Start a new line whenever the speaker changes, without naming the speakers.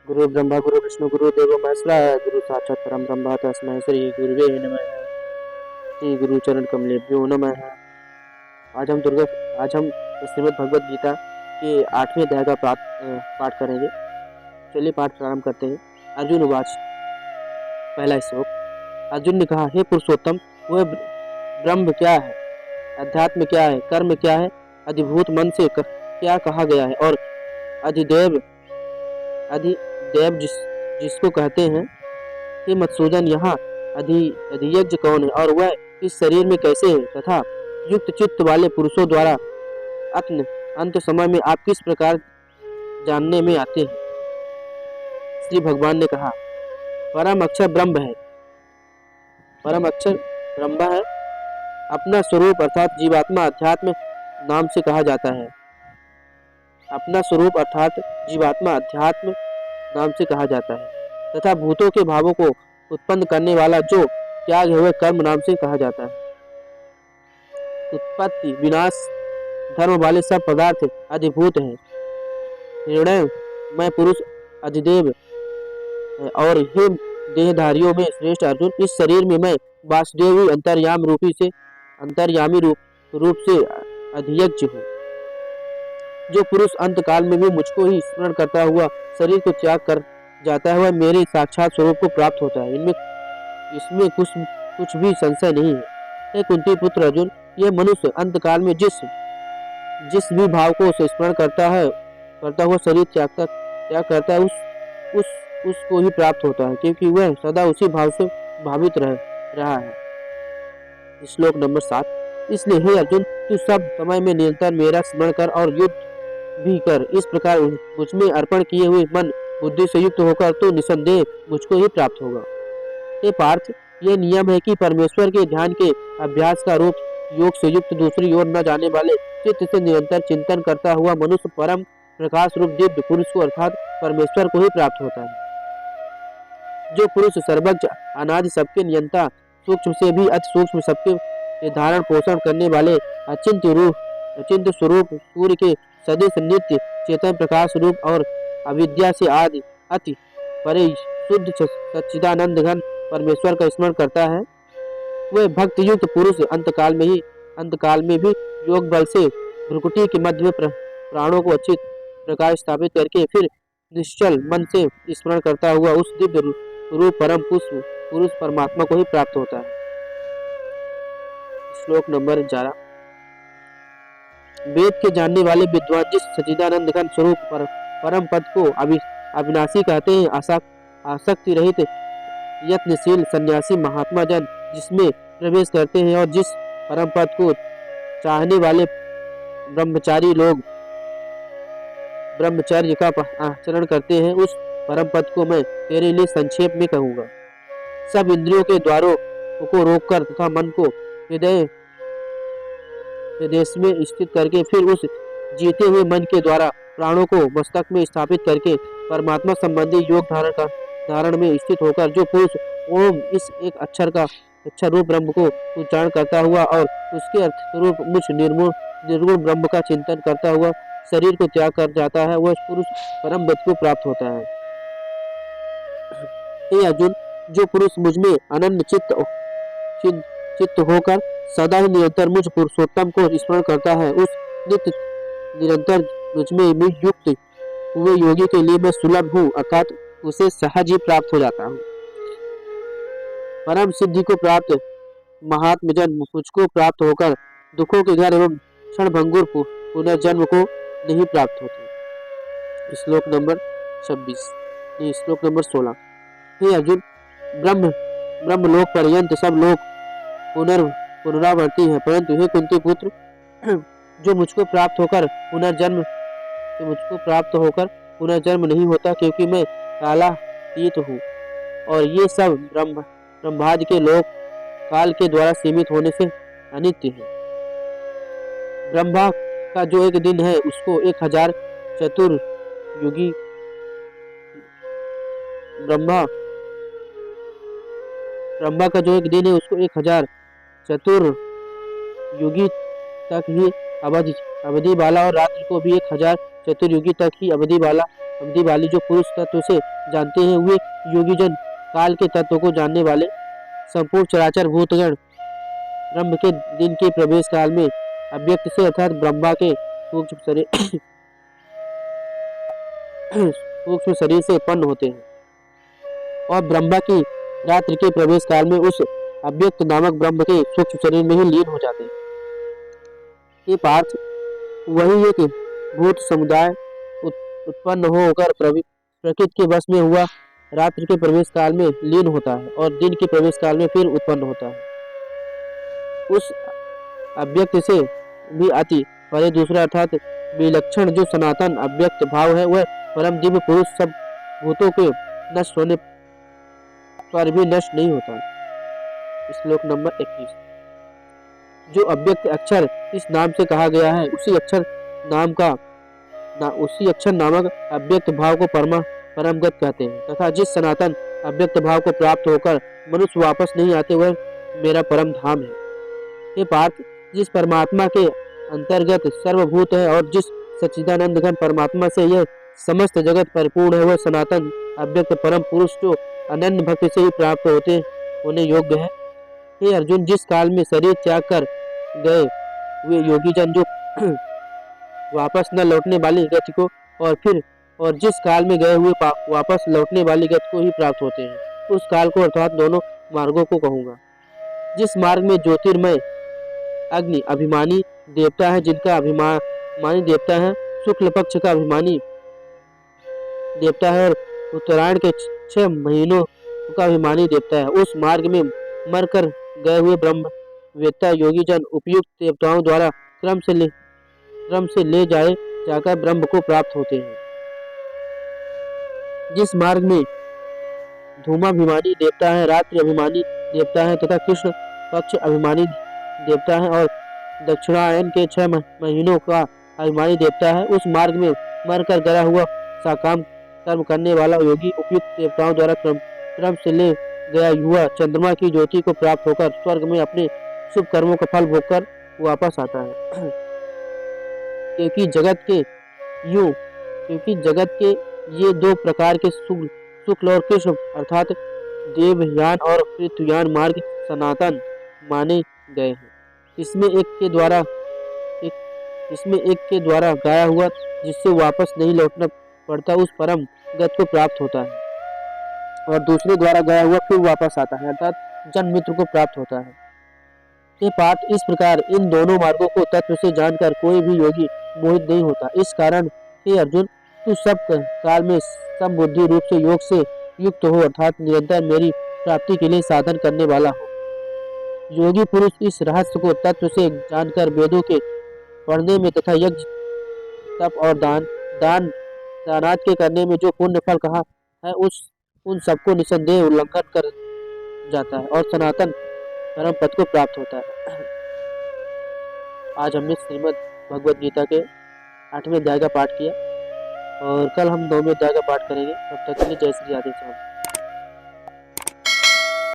गुरु ब्रह्मा गुरु विष्णु गुरु देवो महेश्वरा गुरु साक्षात परम ब्रह्म तस्मै श्री गुरुवे नमः। श्री गुरु चरण कमलेभ्यो नमः। आज हम दुर्गा आज हम श्रीमद् भगवद गीता के 8वें अध्याय का पाठ करेंगे। चलिए पाठ प्रारंभ करते हैं। अर्जुन उवाच। पहला श्लोक। अर्जुन ने कहा, हे पुरुषोत्तम, वह ब्रह्म क्या है, अध्यात्म क्या है, कर्म क्या है, अधिभूत मन से क्या कहा गया है और अधिदेव जिसको कहते हैं। हे मधुसूदन, यहाँ अधियज्ञ कौन है और वह इस शरीर में कैसे है तथा युक्त चित्त वाले पुरुषों द्वारा अंत समय में आप किस प्रकार जानने में आते हैं। श्री भगवान ने कहा, परम अक्षर ब्रह्म है, परम अक्षर ब्रह्म है। अपना स्वरूप अर्थात जीवात्मा अध्यात्म नाम से कहा जाता है। अपना स्वरूप अर्थात जीवात्मा अध्यात्म नाम से कहा जाता है तथा भूतों के भावों को उत्पन्न करने वाला जो त्याग है वह कर्म नाम से कहा जाता है। उत्पत्ति विनाश धर्म वाले सब पदार्थ अधिभूत हैं। निर्णय मैं पुरुष अधिदेव है और हे देहधारियों में श्रेष्ठ अर्जुन, इस शरीर में मैं वासुदेव अंतर्यामी रूप से अधियज्ञ हूँ। जो पुरुष अंत काल में भी मुझको ही स्मरण करता हुआ शरीर को त्याग कर जाता है वह मेरे साक्षात स्वरूप को प्राप्त होता है। इसमें कुछ भी संशय नहीं है। हे कुंती पुत्र अर्जुन, यह मनुष्य अंत काल में जिस भी भाव को स्मरण करता हुआ शरीर त्याग करता है उसको ही प्राप्त होता है, क्योंकि वह सदा उसी भाव से भावित रहा है। श्लोक नंबर 7। इसलिए हे अर्जुन, तू सब समय में निरंतर मेरा स्मरण कर और युद्ध भी कर। इस प्रकार मुझमें अर्पण किए हुए मन बुद्धि से युक्त होकर तो निसंदेह मुझको ही प्राप्त होगा। हे पार्थ, ये नियम है कि परमेश्वर के ध्यान के अभ्यास का रूप योग से युक्त दूसरी ओर न जाने वाले चित्त से निरंतर चिंतन करता हुआ मनुष्य परम प्रकाश रूप दिव्य पुरुष को अर्थात परमेश्वर को ही प्राप्त होता है। जो पुरुष सर्वज्ञ अनादि सबके नियंता, सूक्ष्म से भी अति सूक्ष्म सबके धारण पोषण करने वाले अचिंत्य स्वरूप सूर्य के सदृश नित्य चेतन प्रकाश रूप और अविद्या से आदि अति परे शुद्ध सच्चिदानंद घन परमेश्वर का स्मरण करता है, वह भक्त युक्त पुरुष अंतकाल में भी योग बल से भ्रुकुटी के मध्य में प्राणों को अच्छी प्रकार स्थापित करके फिर निश्चल मन से स्मरण करता हुआ उस दिव्य रूप परम पुरुष परमात्मा को ही प्राप्त होता है। श्लोक नंबर 11। वेद के जानने वाले विद्वान जिस सच्चिदानंद घन स्वरूप परम पद को अविनाशी कहते हैं, आसक्ति रहित यत्नशील सन्यासी महात्मा जन जिसमें प्रवेश करते हैं और जिस परम पद को चाहने वाले ब्रह्मचारी लोग ब्रह्मचर्य का आचरण करते हैं, उस परम पद को मैं तेरे लिए संक्षेप में कहूँगा। सब इंद्रियों के द्वारों को रोककर तथा मन को हृदय में स्थित करके फिर उस जीते हुए मन के द्वारा प्राणों को मस्तक में स्थापित करके परमात्मा संबंधी योग धारण में स्थित होकर जो पुरुष ओम इस एक अक्षर रूप ब्रह्म को उच्चारण करता हुआ और उसके अर्थ स्वरूप मुझ निर्गुण ब्रह्म का चिंतन करता हुआ शरीर को त्याग कर जाता है, वह पुरुष परम गति को प्राप्त होता है। हे अर्जुन, जो पुरुष मुझ में अनन्य चित्त होकर सदा ही निरंतर मुझ पुरुषोत्तम को स्मरण करता है, उस नित्य निरंतर मुझ में युक्त हुए योगी के लिए मैं सुलभ हूँ, अर्थात उसे सहज ही प्राप्त हो जाता हूँ। परम सिद्धि को प्राप्त महात्म जन मुझको प्राप्त होकर दुखों के घर एवं क्षण भंगुर पुनर्जन्म को नहीं प्राप्त होते। श्लोक नंबर 16। हे अर्जुन, ब्रह्मलोक पर्यंत सब लोग पुनरावर्ती है, परंतु हे कुंती पुत्र, जो मुझको प्राप्त होकर पुनर्जन्म नहीं होता, क्योंकि मैं कालातीत हूँ और ये सब ब्रह्मादि के लोक काल के द्वारा सीमित होने से अनित्य है। ब्रह्मा का जो एक दिन है उसको 1000 चतुर्युगी ब्रह्मा का जो एक दिन है उसको 1000 चतुर्युगी तक ही अवधि वाला और रात्रि को भी 1000 चतुर्युगी तक ही अवधि वाला अवधि वाली जो पुरुष तत्व से जानते हैं वे योगी जन काल के तत्व को जानने वाले संपूर्ण चराचर भूतगण ब्रह्म के दिन के प्रवेश काल में अव्यक्त से अर्थात ब्रह्मा के सूक्ष्म शरीर सूक्ष्म शरीर से उत्पन्न होते हैं और ब्रह्मा की रात्रि के प्रवेश काल में उस अव्यक्त नामक ब्रह्म के सूक्ष्म शरीर में ही लीन हो जाते हैं। ये पार्थ वही है कि भूत समुदाय उत्पन्न होकर प्रकृति के वश में हुआ रात्रि के प्रवेश काल में लीन होता है और दिन के प्रवेश काल में फिर उत्पन्न होता है। उस अव्यक्त से भी अति परे दूसरा अर्थात विलक्षण जो सनातन अव्यक्त भाव है वह परम दिव्य पुरुष सब भूतों के नष्ट होने पर भी नष्ट नहीं होता। श्लोक नंबर 21। जो अव्यक्त अक्षर इस नाम से कहा गया है उसी अक्षर नामक अव्यक्त भाव को परमगत कहते हैं तथा जिस सनातन अव्यक्त भाव को प्राप्त होकर मनुष्य वापस नहीं आते वह मेरा परम धाम है। ये पार्थ जिस परमात्मा के अंतर्गत सर्वभूत है और जिस सच्चिदानंद घन परमात्मा से यह समस्त जगत परिपूर्ण है वह सनातन अव्यक्त परम पुरुष जो अनन्य भक्ति से ही प्राप्त होने योग्य है। हे अर्जुन, जिस काल में शरीर त्याग कर गए वे योगी जन जो वापस न लौटने वाली गति को और जिस काल में गए हुए वापस लौटने वाली गति को ही प्राप्त होते हैं उस काल को अर्थात दोनों मार्गों को कहूँगा। जिस मार्ग में ज्योतिर्मय अग्नि अभिमानी देवता है जिनका अभिमानी देवता है शुक्ल पक्ष का अभिमानी देवता है और उत्तरायण के 6 महीनों का अभिमानी देवता है उस मार्ग में मर कर गए हुए ब्रह्म वेत्ता योगी जन उपयुक्त देवताओं द्वारा क्रम से ले जाकर ब्रह्म को प्राप्त होते हैं। जिस मार्ग में धूमाभिमानी देवता है रात्रि अभिमानी देवता है तथा कृष्ण पक्ष अभिमानी देवता है और दक्षिणायन के 6 महीनों का अभिमानी देवता है उस मार्ग में मर कर गया हुआ साकाम कर्म करने वाला योगी उपयुक्त देवताओं द्वारा क्रम से ले गया हुआ चंद्रमा की ज्योति को प्राप्त होकर स्वर्ग में अपने शुभ कर्मों का फल भोगकर वापस आता है। क्योंकि जगत के ये 2 प्रकार के शुक्ल और कृष्ण अर्थात देवयान और पृथ्वीयान मार्ग सनातन माने गए हैं। इसमें एक के द्वारा गाया हुआ जिससे वापस नहीं लौटना पड़ता उस परम गति को प्राप्त होता है और दूसरे द्वारा गया हुआ फिर वापस आता है अर्थात जन्म मित्र को प्राप्त होता है। ये पाठ इस प्रकार इन दोनों मार्गों को तत्व से जानकर कोई भी योगी मोहित नहीं होता। इस कारण हे अर्जुन, तू सब काल में समबुद्धि रूप से योग से युक्त हो अर्थात निरंतर मेरी प्राप्ति के लिए साधन करने वाला हो। योगी पुरुष इस रहस्य को तत्व से जानकर वेदों के पढ़ने में तथा यज्ञ तप और दानात के करने में जो पुण्य फल कहा है उन सबको निसंदेह उल्लंघन कर जाता है और सनातन परम पद को प्राप्त होता है। आज हमने श्रीमद् भगवद गीता के 8वें अध्याय का पाठ किया और कल हम 9वें अध्याय का पाठ करेंगे। तब तक के लिए जय श्री राधे श्याम।